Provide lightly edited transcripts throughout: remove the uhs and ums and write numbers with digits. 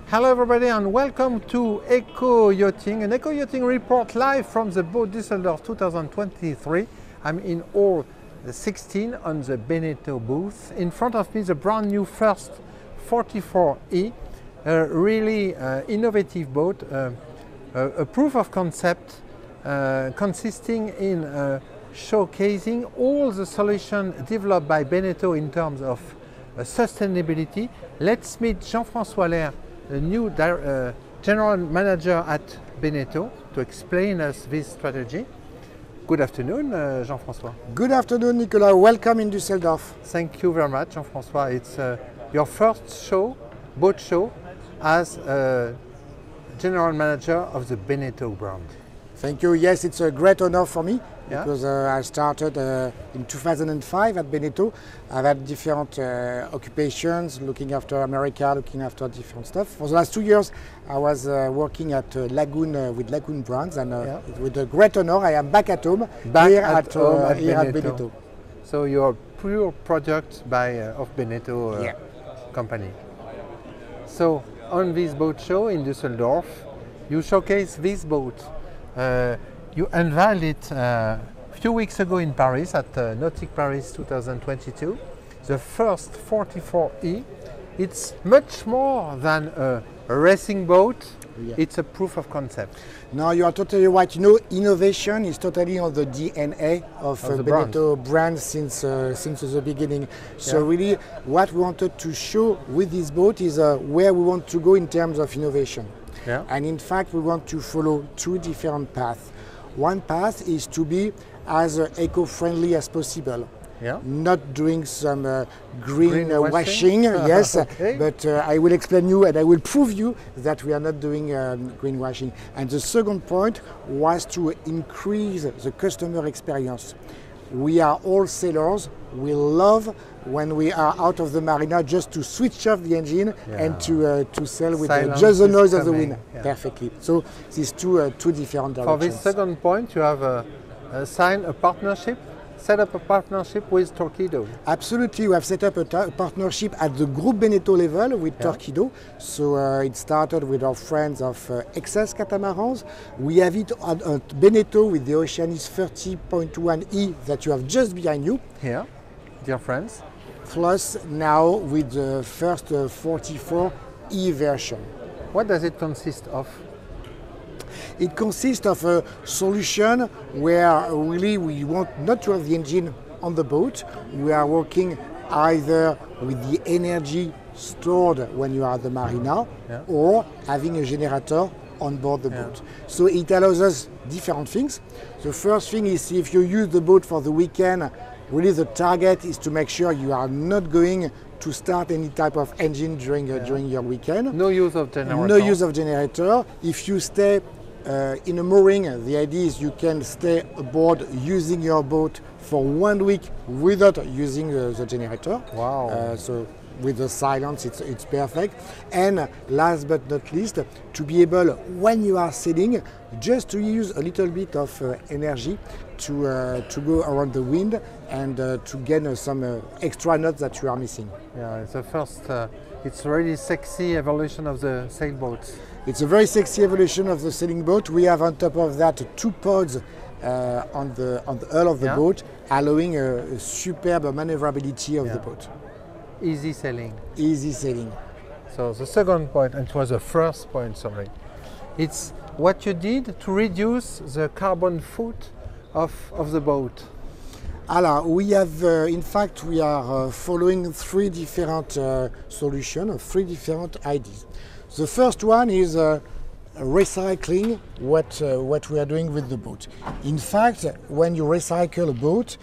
Hello everybody and welcome to Eco Yachting, an Eco Yachting report live from the boat Düsseldorf 2023. I'm in hall 16 on the Beneteau booth. In front of me the brand new first 44E, a really innovative boat, a proof of concept consisting in showcasing all the solutions developed by Beneteau in terms of sustainability. Let's meet Jean-François Lair, the new general manager at Beneteau, to explain us this strategy. Good afternoon, Jean-François. Good afternoon, Nicolas. Welcome in Düsseldorf. Thank you very much, Jean-François. It's your first show, boat show, as general manager of the Beneteau brand. Thank you. Yes, it's a great honor for me, Yeah? because I started in 2005 at Beneteau. I've had different occupations, looking after America, looking after different stuff. For the last 2 years, I was working at Lagoon with Lagoon brands, and with a great honor, I am back at home, here at Beneteau. So you're a pure product of Beneteau company. So on this boat show in Düsseldorf, you showcase this boat. You unveiled it a few weeks ago in Paris at Nautique Paris 2022. The first 44E. It's much more than a racing boat. Yeah. It's a proof of concept. No, you are totally right. You know, innovation is totally on the DNA of the Beneteau brand since the beginning. So really, what we wanted to show with this boat is where we want to go in terms of innovation. Yeah. And in fact, we want to follow two different paths. One path is to be as eco-friendly as possible. Yeah. Not doing some green washing, yes, Okay. but I will explain you and I will prove you that we are not doing greenwashing. And the second point was to increase the customer experience. We are all sailors. We love when we are out of the marina just to switch off the engine and to sail with just the noise of the wind. Perfectly. So these two different directions. For this second point, you have signed a partnership, set up a partnership with Torqeedo. Absolutely, we have set up a partnership at the Group Beneteau level with Torqeedo. So it started with our friends of Excess Catamarans. We have it at Beneteau with the Oceanis 30.1E that you have just behind you. Here, dear friends. Plus now with the first 44E version. What does it consist of? It consists of a solution where really we want not to have the engine on the boat. We are working either with the energy stored when you are at the marina or having a generator on board the boat. So it allows us different things. The first thing is, if you use the boat for the weekend, really the target is to make sure you are not going to start any type of engine during your weekend. No use of generator. No use of generator. If you stay in a mooring, the idea is you can stay aboard using your boat for 1 week without using the generator. Wow. So with the silence, it's perfect. And last but not least, to be able, when you are sailing, just to use a little bit of energy to go around the wind and to gain some extra knots that you are missing. Yeah, it's the first, it's a really sexy evolution of the sailboats. It's a very sexy evolution of the sailing boat. We have on top of that 2 pods on the hull of the boat, allowing a superb maneuverability of the boat. Easy sailing. Easy sailing. So the second point, and it was the first point, sorry, it's what you did to reduce the carbon foot of the boat. Alors, we have, in fact, we are following 3 different solutions, 3 different ideas. The first one is recycling what we are doing with the boat. In fact, when you recycle a boat,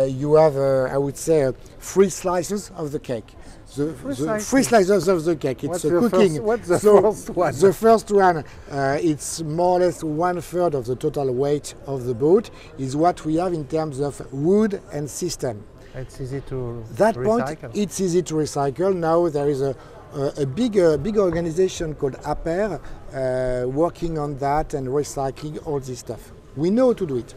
you have, I would say, 3 slices of the cake. The 3 slices of the cake. It's cooking. What's the first one? The first one, it's more or less 1/3 of the total weight of the boat, is what we have in terms of wood and system. It's easy to that recycle. point, it's easy to recycle. Now there is a big organization called APER working on that and recycling all this stuff. We know how to do it.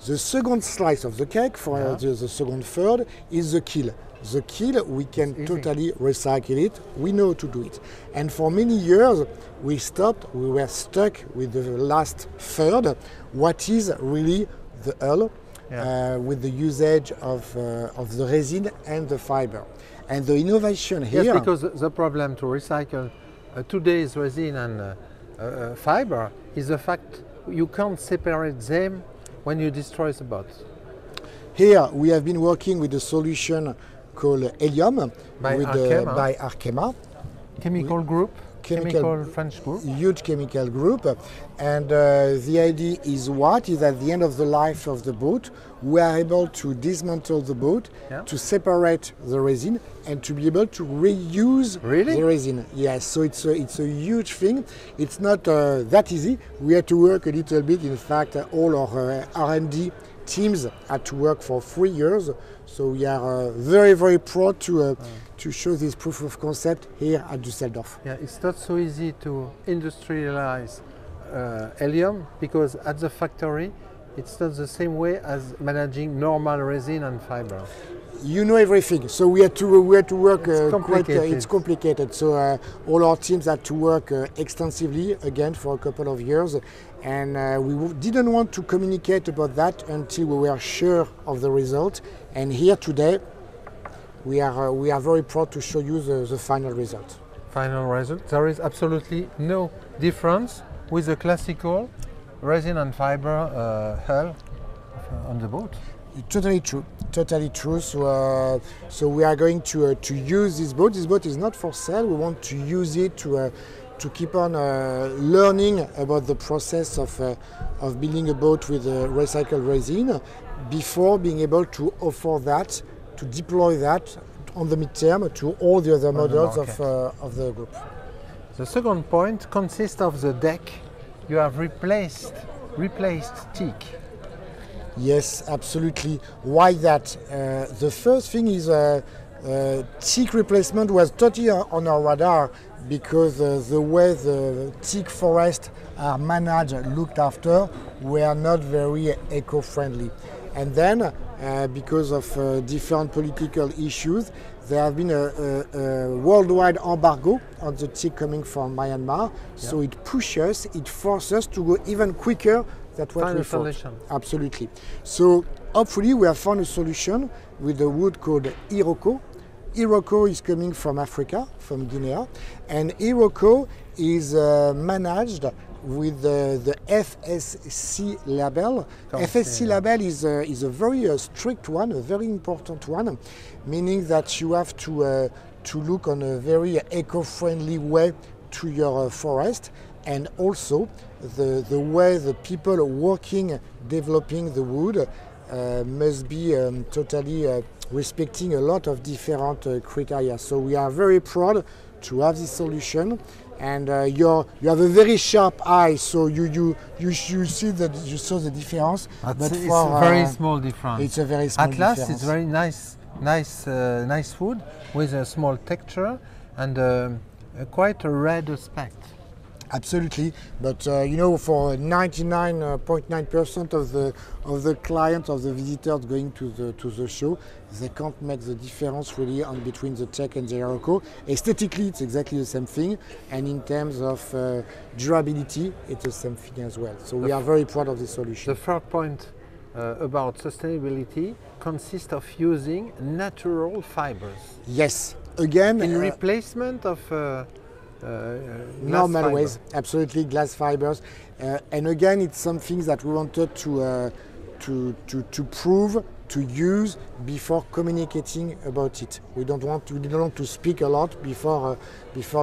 The second slice of the cake, for the second third, is the keel. the keel, we can totally recycle it. We know to do it. And for many years, we stopped, we were stuck with the last third, what is really the hull, with the usage of the resin and the fiber. And the innovation here... Yes, because the problem to recycle today's resin and fiber is the fact you can't separate them when you destroy the boat. Here we have been working with a solution called Helium by Arkema. Chemical group, chemical French group. Huge chemical group. And the idea is what? Is at the end of the life of the boat, we are able to dismantle the boat, to separate the resin and to be able to reuse the resin. Yes, so it's a huge thing. It's not that easy. We had to work a little bit. In fact, all our R&D teams had to work for 3 years. So we are very, very proud to show this proof of concept here at Düsseldorf. Yeah, it's not so easy to industrialize helium because at the factory it's not the same way as managing normal resin and fiber. You know everything, so we had to work it's complicated. So all our teams had to work extensively again for a couple of years, and we didn't want to communicate about that until we were sure of the result. And here today, we are very proud to show you the final result. Final result. There is absolutely no difference with the classical resin and fiber hull on the boat. Totally true. Totally true. So, we are going to use this boat. This boat is not for sale. We want to use it to keep on learning about the process of building a boat with recycled resin before being able to offer that, to deploy that on the midterm to all the other models of the group. The second point consists of the deck. You have replaced teak. Yes, absolutely. Why that? The first thing is teak replacement was totally on our radar because the way the teak forests are managed, looked after, were not very eco-friendly. And then, because of different political issues, there have been a worldwide embargo on the teak coming from Myanmar. So it pushes, it forces us to go even quicker. That's what we thought. Absolutely. So hopefully we have found a solution with a wood called Iroko. Iroko is coming from Africa, from Guinea, and Iroko is managed with the FSC label. FSC label is a very strict one, a very important one, meaning that you have to look on a very eco-friendly way to your forest. And also the way the people working, developing the wood must be totally respecting a lot of different criteria. So we are very proud to have this solution. And you have a very sharp eye, so you see that you saw the difference. But it's a very small difference. It's a very small difference. At last, it's very nice wood with a small texture and quite a red aspect. Absolutely, but you know, for 99.9% of the clients, of the visitors going to the show, they can't make the difference really on between the Tech and the Iroko. Aesthetically, it's exactly the same thing, and in terms of durability, it's the same thing as well. So we are very proud of this solution. The third point about sustainability consists of using natural fibers. Yes, again, in replacement of normal ways, absolutely, glass fibers, and again, it's something that we wanted to prove, to use before communicating about it. We didn't want to speak a lot before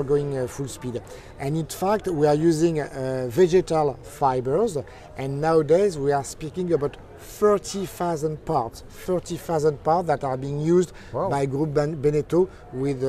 going full speed. And in fact, we are using vegetal fibers, and nowadays we are speaking about 30,000 parts that are being used by Group Beneteau with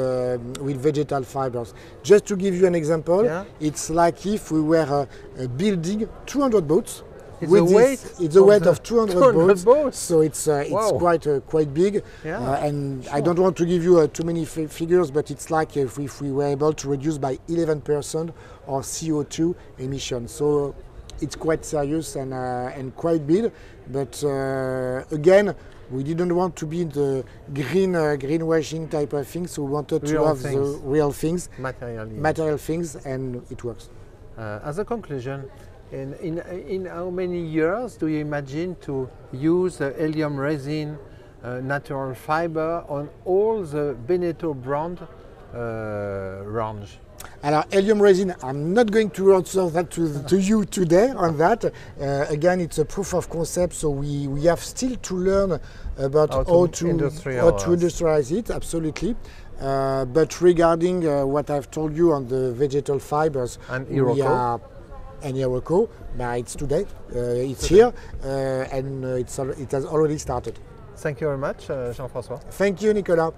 vegetal fibers. Just to give you an example, it's like if we were building 200 boats. It's a weight of 200 boats, so it's quite big. And I don't want to give you too many figures, but it's like if we were able to reduce by 11% our CO2 emissions. So it's quite serious and quite big. But again, We didn't want to be the greenwashing type of things, so we wanted to have the real things, material things, and it works. As a conclusion, in how many years do you imagine to use helium resin, natural fiber on all the Beneteau brand range? Alors, helium resin, I'm not going to answer that to you today on that. Again, it's a proof of concept, so we have still to learn about how to industrialize it, absolutely. But regarding what I've told you on the vegetal fibers, and Eco, it's today, it's here, and it has already started. Thank you very much, Jean-François. Thank you, Nicolas.